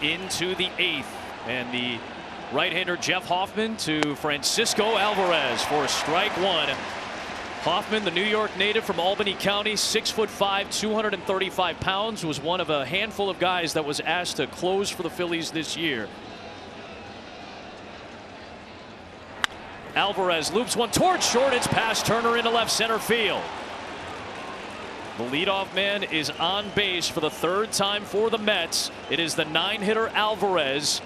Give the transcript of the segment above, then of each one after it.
into the 8th. And the right-hander Jeff Hoffman to Francisco Alvarez for strike one. Hoffman, the New York native from Albany County, 6'5", 235 pounds, was one of a handful of guys that was asked to close for the Phillies this year. Alvarez loops one towards short. It's past Turner into left center field. The leadoff man is on base for the 3rd time for the Mets. It is the 9-hitter Alvarez.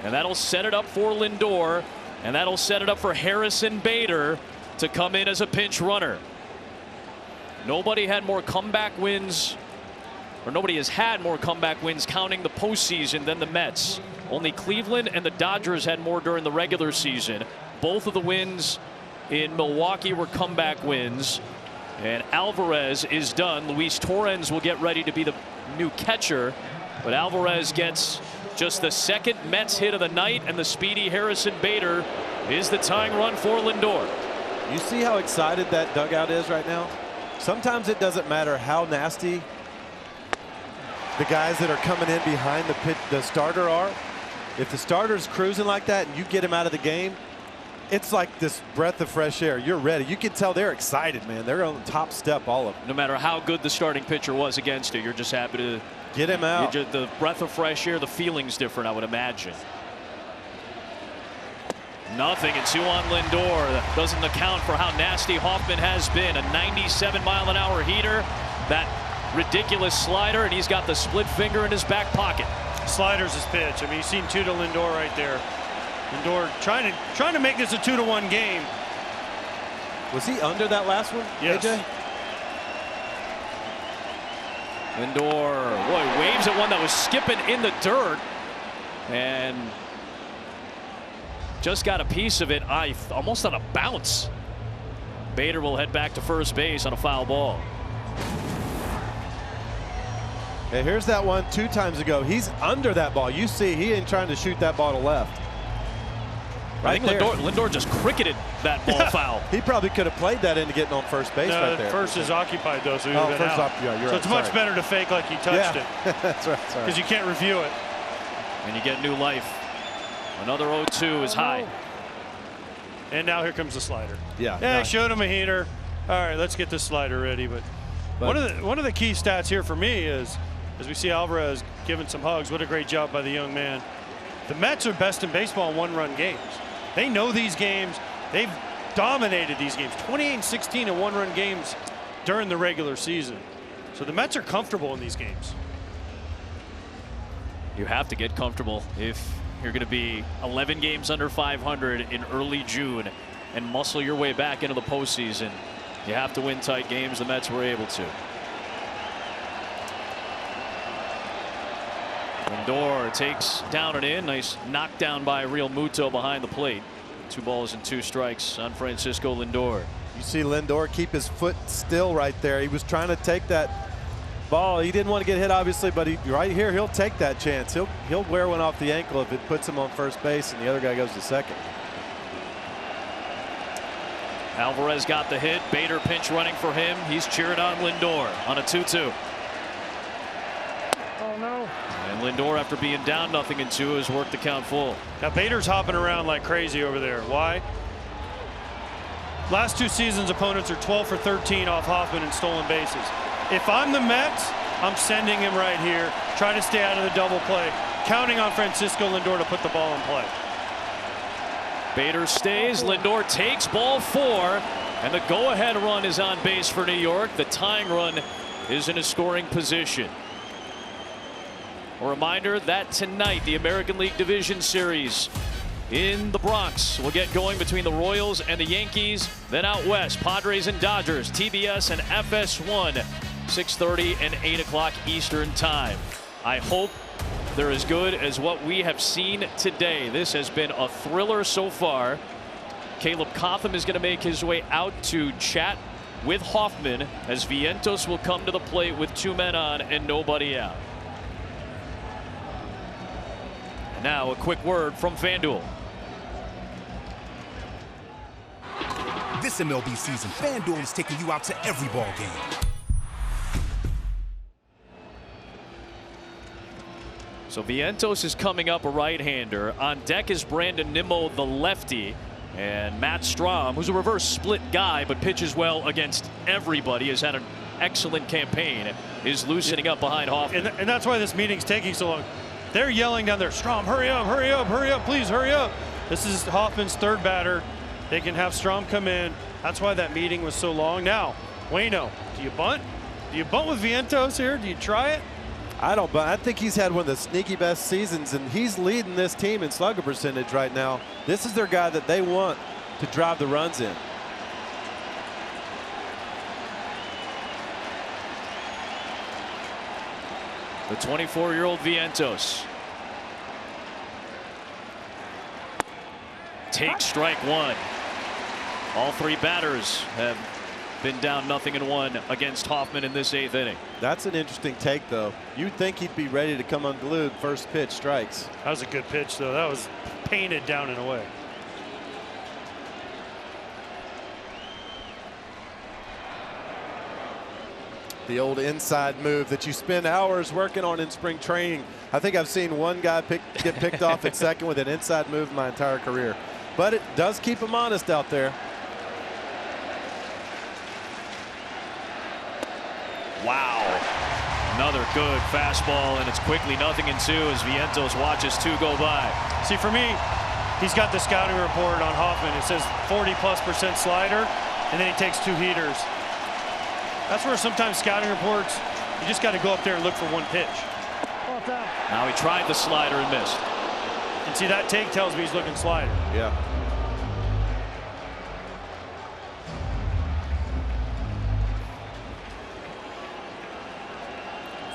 And that'll set it up for Lindor. And that'll set it up for Harrison Bader to come in as a pinch runner. Nobody had more comeback wins, or nobody has had more comeback wins counting the postseason than the Mets. Only Cleveland and the Dodgers had more during the regular season. Both of the wins in Milwaukee were comeback wins. And Alvarez is done. Luis Torrens will get ready to be the new catcher. But Alvarez gets just the 2nd Mets hit of the night, and the speedy Harrison Bader is the tying run for Lindor. You see how excited that dugout is right now? Sometimes it doesn't matter how nasty the guys that are coming in behind the starter are. If the starter's cruising like that and you get him out of the game, it's like this breath of fresh air. You're ready. You can tell they're excited, man. They're on the top step, all of them. No matter how good the starting pitcher was against you, you're just happy to get him out. The breath of fresh air, the feeling's different, I would imagine. Nothing, and 2 on Lindor. That doesn't account for how nasty Hoffman has been. A 97-mile-an-hour heater, that ridiculous slider, and he's got the split finger in his back pocket. Slider's his pitch. I mean, you've seen 2 to Lindor right there. Lindor trying to make this a 2-1 game. Was he under that last one? Yes. AJ? Lindor, boy, waves at one that was skipping in the dirt, and just got a piece of it. Almost on a bounce. Bader will head back to first base on a foul ball. Hey, here's that one 2 times ago. He's under that ball. You see, he ain't trying to shoot that ball to left. I think Lindor just cricketed that ball foul. He probably could have played that into getting on first base right there. First is occupied, though, so he would have been out. You're so it's much better to fake like you touched it. That's right. Because you can't review it. And you get new life. Another 0-2 is high. And now here comes the slider. Yeah. Yeah, showed him a heater. All right, let's get this slider ready. But one of the key stats here for me is, as we see Alvarez giving some hugs, what a great job by the young man. The Mets are best in baseball in 1-run games. They know these games. They've dominated these games. 28-16 in 1-run games during the regular season. So the Mets are comfortable in these games. You have to get comfortable if you're going to be 11 games under 500 in early June and muscle your way back into the postseason. You have to win tight games. The Mets were able to. Lindor takes down and in. Nice knockdown by Real Muto behind the plate. 2 balls and 2 strikes on Francisco Lindor. You see Lindor keep his foot still right there. He was trying to take that ball. He didn't want to get hit, obviously, but right here he'll take that chance. He'll wear one off the ankle if it puts him on first base and the other guy goes to second. Alvarez got the hit. Bader pinch running for him. He's cheering on Lindor on a 2-2. Oh no. And Lindor, after being down 0-2, has worked the count full. Now Bader's hopping around like crazy over there. Why? Last 2 seasons, opponents are 12 for 13 off Hoffman in stolen bases. If I'm the Mets, I'm sending him right here. Try to stay out of the double play. Counting on Francisco Lindor to put the ball in play. Bader stays. Lindor takes ball 4. And the go-ahead run is on base for New York. The tying run is in a scoring position. A reminder that tonight the American League Division Series in the Bronx will get going between the Royals and the Yankees. Then out west, Padres and Dodgers, TBS and FS1, 6:30 and 8 o'clock Eastern time. I hope they're as good as what we have seen today. This has been a thriller so far. Caleb Cotham is going to make his way out to chat with Hoffman as Vientos will come to the plate with 2 men on and nobody out. Now a quick word from FanDuel. This MLB season, FanDuel is taking you out to every ball game. So Vientos is coming up, a right-hander. On deck is Brandon Nimmo, the lefty. And Matt Strahm, who's a reverse split guy but pitches well against everybody, has had an excellent campaign, is loosening up behind Hoffman. And that's why this meeting's taking so long. They're yelling down there, Strahm, hurry up, hurry up, hurry up, please hurry up. This is Hoffman's third batter. They can have Strahm come in. That's why that meeting was so long. Now, Waino, do you bunt? Do you bunt with Vientos here? Do you try it? I don't, but I think he's had one of the sneaky best seasons, and he's leading this team in slugger percentage right now. This is their guy that they want to drive the runs in. The 24-year-old Vientos takes strike one. All three batters have been down 0-1 against Hoffman in this 8th inning. That's an interesting take, though. You'd think he'd be ready to come unglued. First pitch strikes. That was a good pitch, though. That was painted down and away. The old inside move that you spend hours working on in spring training. I think I've seen one guy get picked off at second with an inside move my entire career. But it does keep him honest out there. Wow. Another good fastball, and it's quickly 0-2 as Vientos watches 2 go by. See, for me, he's got the scouting report on Hoffman. It says 40+% slider, and then he takes 2 heaters. That's where sometimes scouting reports, you just got to go up there and look for one pitch. Now he tried the slider and missed. And see, that take tells me he's looking slider. Yeah.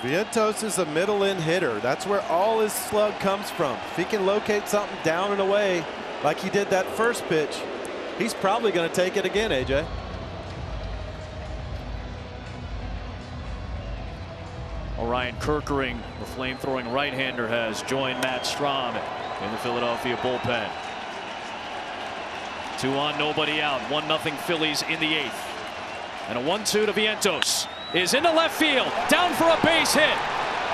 Vientos is a middle-in hitter. That's where all his slug comes from. If he can locate something down and away like he did that first pitch, he's probably going to take it again, AJ. Orion Kerkering, the flame-throwing right-hander, has joined Matt Strahm in the Philadelphia bullpen. 2 on, nobody out. 1-0 Phillies in the 8th. And a 1-2 to Vientos. Is into left field, down for a base hit.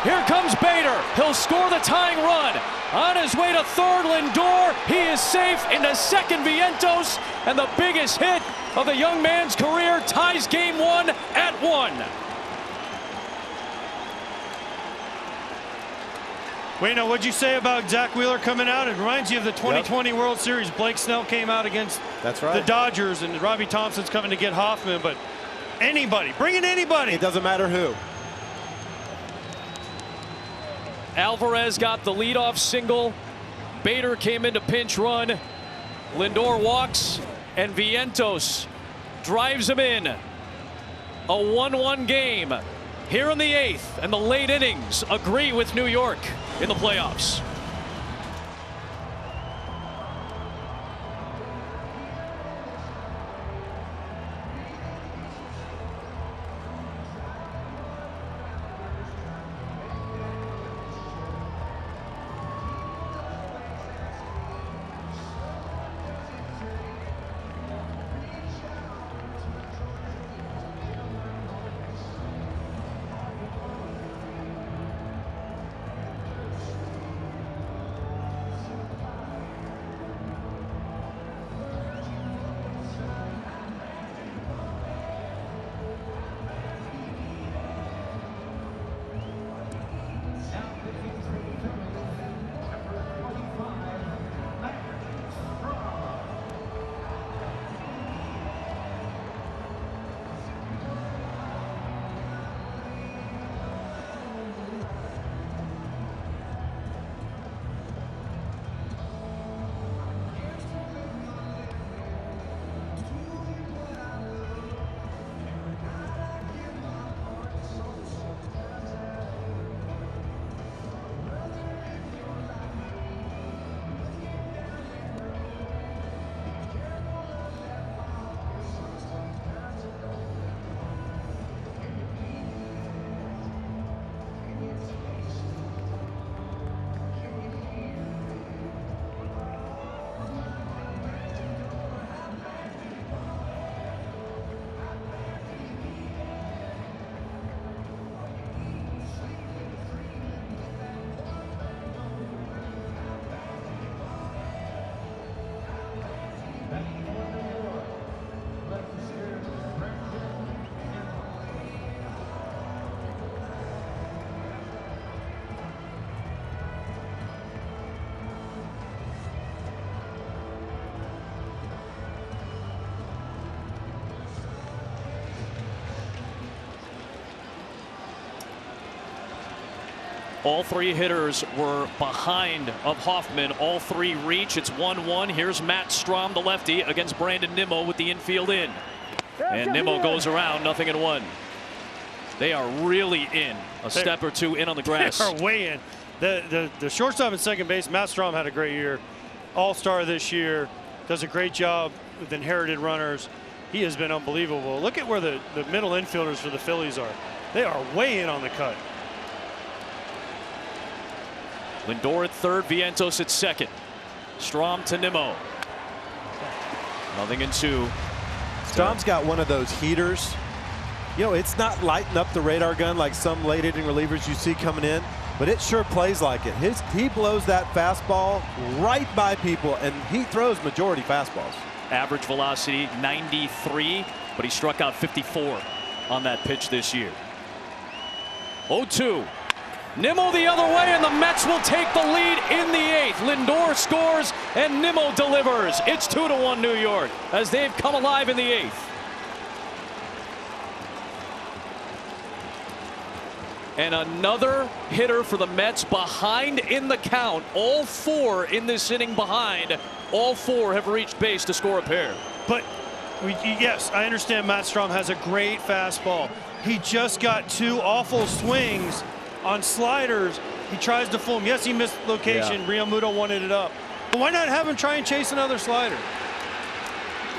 Here comes Bader. He'll score the tying run. On his way to third, Lindor. He is safe. Into second, Vientos. And the biggest hit of the young man's career ties game 1 at 1. Waino, what'd you say about Zach Wheeler coming out? It reminds you of the 2020 World Series. Blake Snell came out against the Dodgers, and Robbie Thompson's coming to get Hoffman, but anybody, bring in anybody. It doesn't matter who. Alvarez got the leadoff single. Bader came in to pinch run. Lindor walks, and Vientos drives him in. A 1-1 game here in the 8th, and the late innings agree with New York in the playoffs. All three hitters were behind of Hoffman. All three reach. It's 1-1. Here's Matt Strahm, the lefty, against Brandon Nimmo with the infield in. And Nimmo goes around, 0-1. They are really in. A step or two in on the grass. They are way in. The shortstop and second base, Matt Strahm, had a great year. All-star this year. Does a great job with inherited runners. He has been unbelievable. Look at where the middle infielders for the Phillies are. They are way in on the cut. Lindor at third, Vientos at second. Strahm to Nimmo. 0-2. Strahm's got one of those heaters. You know, it's not lighting up the radar gun like some late inning relievers you see coming in, but it sure plays like it. He blows that fastball right by people, and he throws majority fastballs. Average velocity 93, but he struck out 54 on that pitch this year. 0-2. Nimmo the other way, and the Mets will take the lead in the 8th. Lindor scores, and Nimmo delivers. It's 2-1 New York as they've come alive in the 8th. And another hitter for the Mets behind in the count. All 4 in this inning behind. All 4 have reached base to score a pair. But yes, I understand Matt Strahm has a great fastball. He just got 2 awful swings on sliders. He tries to fool him. Yes, he missed location. Yeah. Realmuto wanted it up. But why not have him try and chase another slider?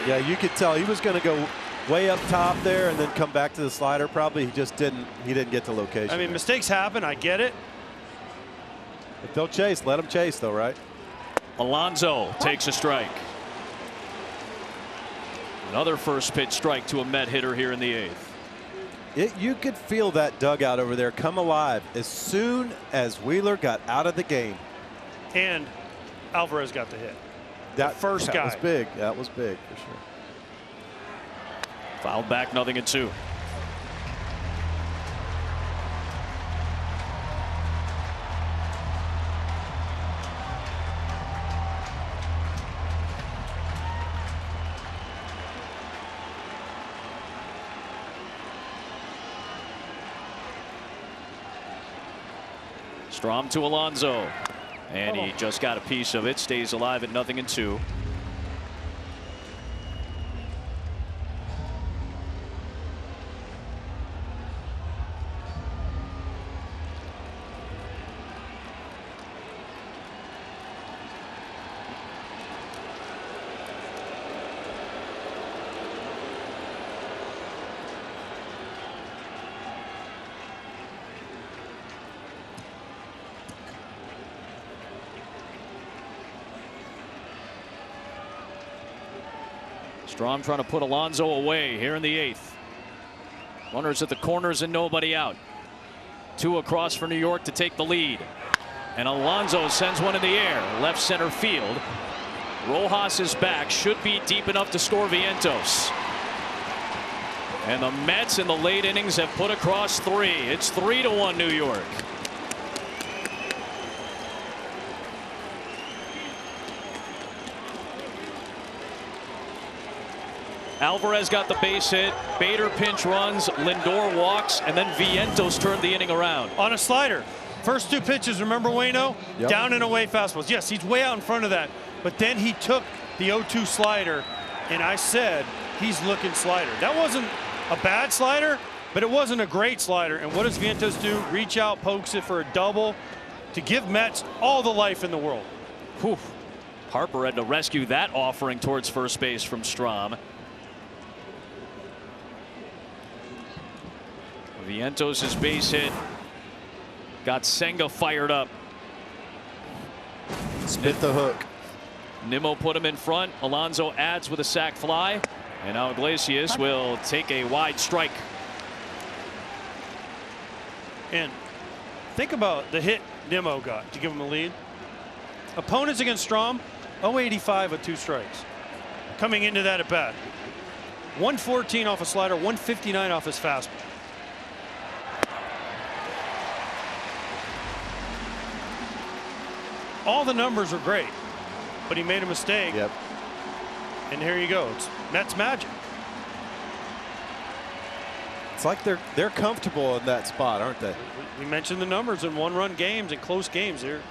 Yeah, you could tell he was going to go way up top there and then come back to the slider. Probably he just didn't. He didn't get to location. I mean, mistakes happen. I get it. If they'll chase, let them chase, though, right? Alonso takes a strike. Another first pitch strike to a Met hitter here in the 8th. You could feel that dugout over there come alive as soon as Wheeler got out of the game. And Alvarez got the hit. That first guy. That was big. That was big for sure. Fouled back, 0-2. Strahm to Alonso, and he just got a piece of it. Stays alive at 0-2. Strahm trying to put Alonso away here in the 8th. Runners at the corners and nobody out. 2 across for New York to take the lead. And Alonso sends one in the air, left center field. Rojas is back, should be deep enough to score Vientos. And the Mets in the late innings have put across 3. It's 3-1 New York. Alvarez got the base hit. Bader pinch runs. Lindor walks, and then Vientos turned the inning around on a slider. First 2 pitches, remember Waino? Yep. Down and away fastballs. Yes, he's way out in front of that, but then he took the 0-2 slider, and I said he's looking slider. That wasn't a bad slider, but it wasn't a great slider. And what does Vientos do? Reach out, pokes it for a double to give Mets all the life in the world. Whew. Harper had to rescue that offering towards first base from Strahm. Vientos' base hit got Senga fired up. Spit the hook. Nimmo put him in front. Alonso adds with a sac fly, and now Iglesias will take a wide strike. And think about the hit Nimmo got to give him a lead. Opponents against Strahm, 0-85 with 2 strikes. Coming into that at bat, 114 off a slider, 159 off his fastball. All the numbers are great, but he made a mistake. Yep. And here you go. It's Mets magic. It's like they're comfortable in that spot, aren't they? We mentioned the numbers in one-run games and close games here.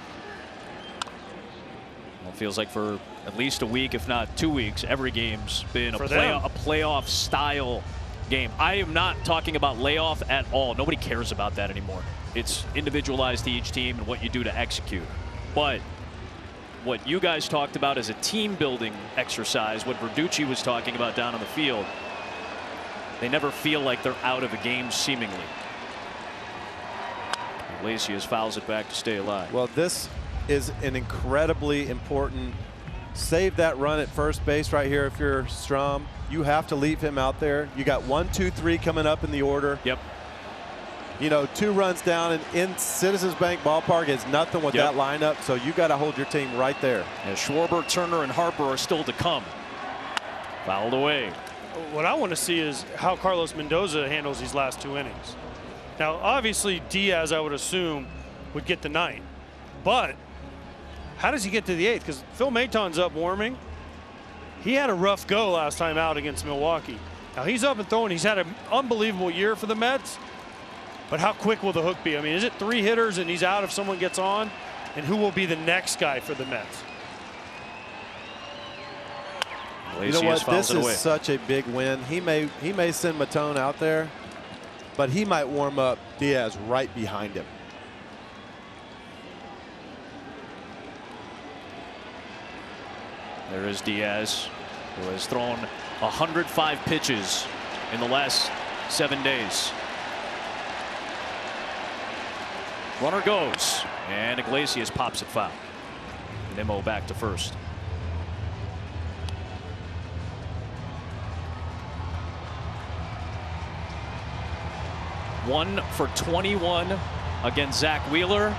Well, it feels like for at least a week, if not 2 weeks, every game's been a playoff style game. I am not talking about layoff at all. Nobody cares about that anymore. It's individualized to each team and what you do to execute. But what you guys talked about as a team building exercise, what Verducci was talking about down on the field, they never feel like they're out of a game seemingly. Iglesias fouls it back to stay alive. Well, this is an incredibly important save. That run at first base right here. If you're Strom, you have to leave him out there. You got 1, 2, 3 coming up in the order. Yep. You know, 2 runs down, and in Citizens Bank Ballpark is nothing with that lineup, so you got to hold your team right there. Yeah, Schwarber, Turner, and Harper are still to come. Fouled away. What I want to see is how Carlos Mendoza handles these last 2 innings. Now, obviously, Diaz, I would assume, would get the 9th. But how does he get to the 8th? Because Phil Maton's up warming. He had a rough go last time out against Milwaukee. Now, he's up and throwing. He's had an unbelievable year for the Mets. But how quick will the hook be? I mean, is it 3 hitters and he's out if someone gets on? And who will be the next guy for the Mets? You know what? This is such a big win. He may send Matone out there, but he might warm up Diaz right behind him. There is Diaz, who has thrown 105 pitches in the last 7 days. Runner goes, and Iglesias pops it foul. Nimmo back to first. One for 21 against Zach Wheeler,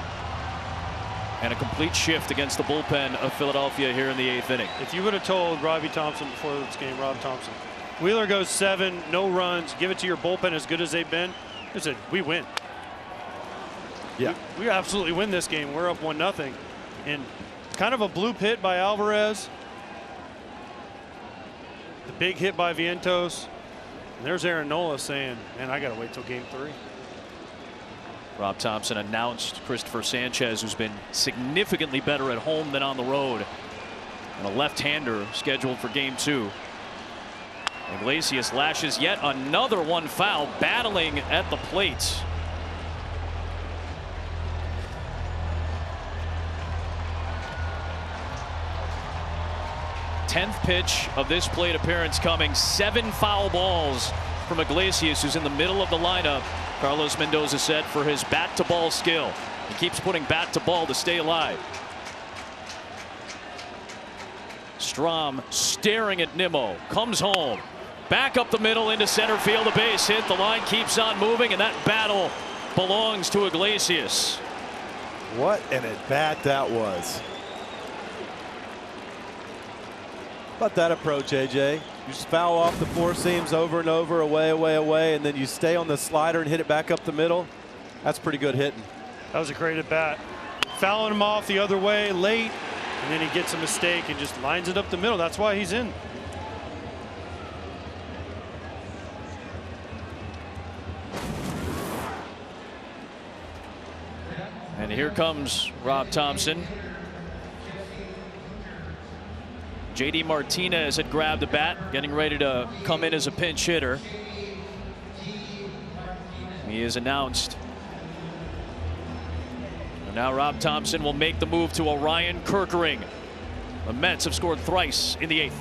and a complete shift against the bullpen of Philadelphia here in the 8th inning. If you would have told Robbie Thompson before this game, Rob Thompson, Wheeler goes 7, no runs, give it to your bullpen as good as they've been, he said, we win. Yeah, we absolutely win this game. We're up 1-0, and kind of a bloop hit by Alvarez. The big hit by Vientos. And there's Aaron Nola saying, man, I got to wait till game 3. Rob Thompson announced Christopher Sanchez, who's been significantly better at home than on the road, and a left-hander scheduled for game 2. Iglesias lashes yet another one foul, battling at the plate. Tenth pitch of this plate appearance coming. 7 foul balls from Iglesias, who's in the middle of the lineup. Carlos Mendoza said for his bat to ball skill. He keeps putting bat to ball to stay alive. Strom staring at Nimmo, comes home, back up the middle into center field. A base hit. The line keeps on moving, and that battle belongs to Iglesias. What an at bat that was. How about that approach, AJ? You just foul off the 4 seams over and over, away, away, away, and then you stay on the slider and hit it back up the middle. That's pretty good hitting. That was a great at bat. Fouling him off the other way late, and then he gets a mistake and just lines it up the middle. That's why he's in. And here comes Rob Thompson. JD Martinez had grabbed the bat, getting ready to come in as a pinch hitter. He is announced. And now Rob Thompson will make the move to Orion Kerkering. The Mets have scored thrice in the 8th.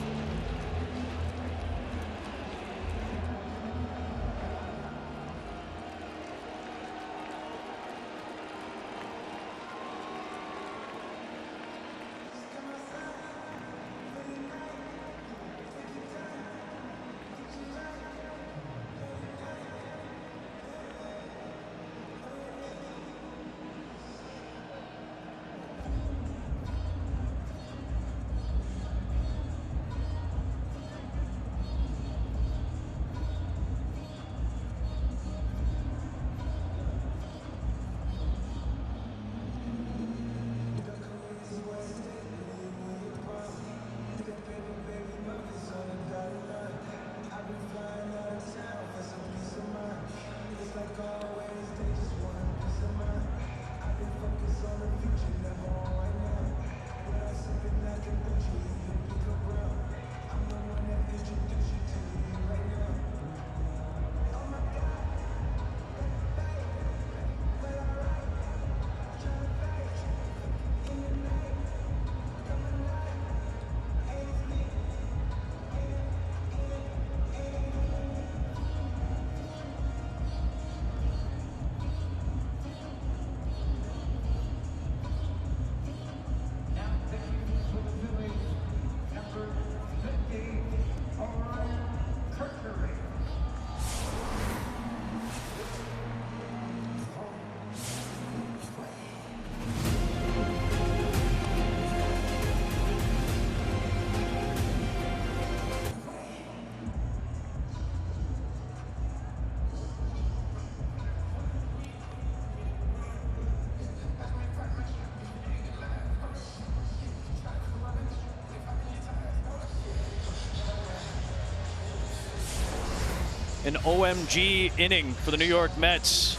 an OMG inning for the New York Mets.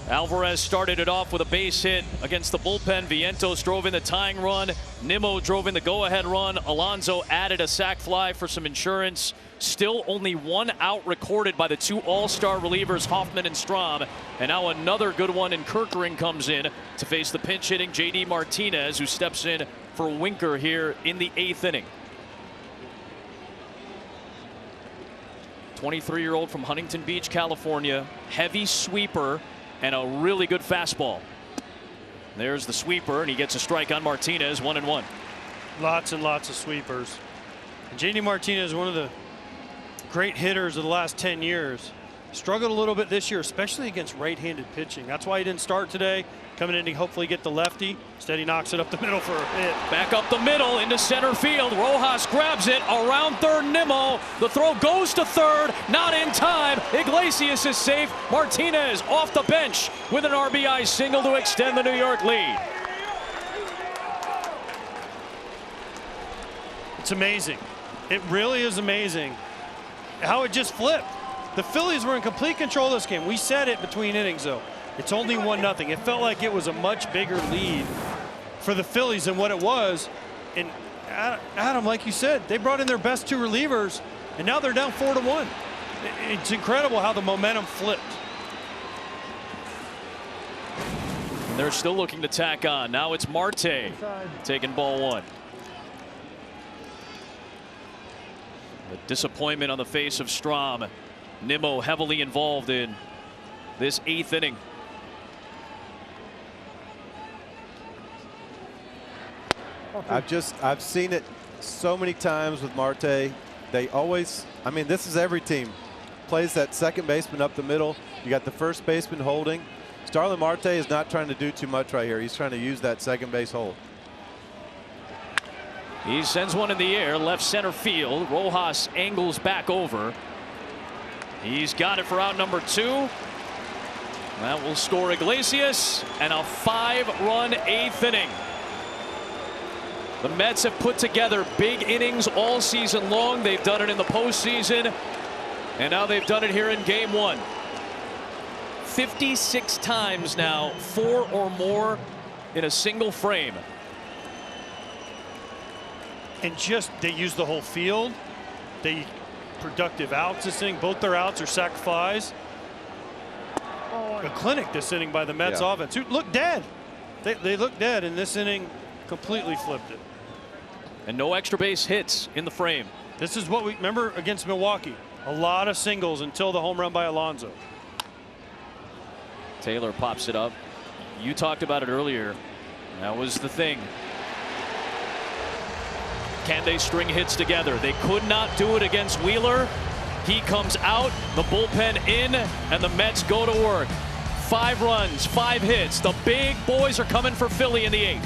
Alvarez started it off with a base hit against the bullpen. Vientos drove in the tying run. Nimmo drove in the go-ahead run. Alonso added a sac fly for some insurance. Still only one out recorded by the two all-star relievers, Hoffman and Strahm. And now another good one in Kerkering comes in to face the pinch-hitting J.D. Martinez, who steps in for Winker here in the 8th inning. 23-year-old from Huntington Beach, California. Heavy sweeper and a really good fastball. There's the sweeper, and he gets a strike on Martinez. 1-1. Lots and lots of sweepers. And J.D. Martinez, one of the great hitters of the last 10 years. Struggled a little bit this year, especially against right-handed pitching. That's why he didn't start today. Coming in to hopefully get the lefty. Instead, he knocks it up the middle for a hit. Back up the middle into center field. Rojas grabs it around third. Nimmo. The throw goes to third. Not in time. Iglesias is safe. Martinez off the bench with an RBI single to extend the New York lead. It's amazing. It really is amazing how it just flipped. The Phillies were in complete control of this game. We said it between innings, though. It's only 1-0. It felt like it was a much bigger lead for the Phillies than what it was. And Adam, like you said, they brought in their best two relievers, and now they're down 4-1. It's incredible how the momentum flipped. And they're still looking to tack on. Now it's Marte taking ball one. The disappointment on the face of Strahm. Nimmo heavily involved in this 8th inning. I've seen it so many times with Marte. They always, I mean, this is every team. Plays that second baseman up the middle. You got the first baseman holding. Starlin Marte is not trying to do too much right here. He's trying to use that second base hold. He sends one in the air, left center field. Rojas angles back over. He's got it for out number 2. That will score Iglesias, and a 5-run 8th inning. The Mets have put together big innings all season long. They've done it in the postseason, and now they've done it here in Game 1. 56 times now, 4 or more in a single frame. And just, they use the whole field. They productive outs this inning. Both their outs are sac flies. A clinic this inning by the Mets offense, who look dead. They look dead, and this inning completely flipped it. And no extra base hits in the frame. This is what we remember against Milwaukee. A lot of singles until the home run by Alonso. Taylor pops it up. You talked about it earlier. That was the thing. Can they string hits together? They could not do it against Wheeler. He comes out, the bullpen in, and the Mets go to work. 5 runs, 5 hits. The big boys are coming for Philly in the 8th.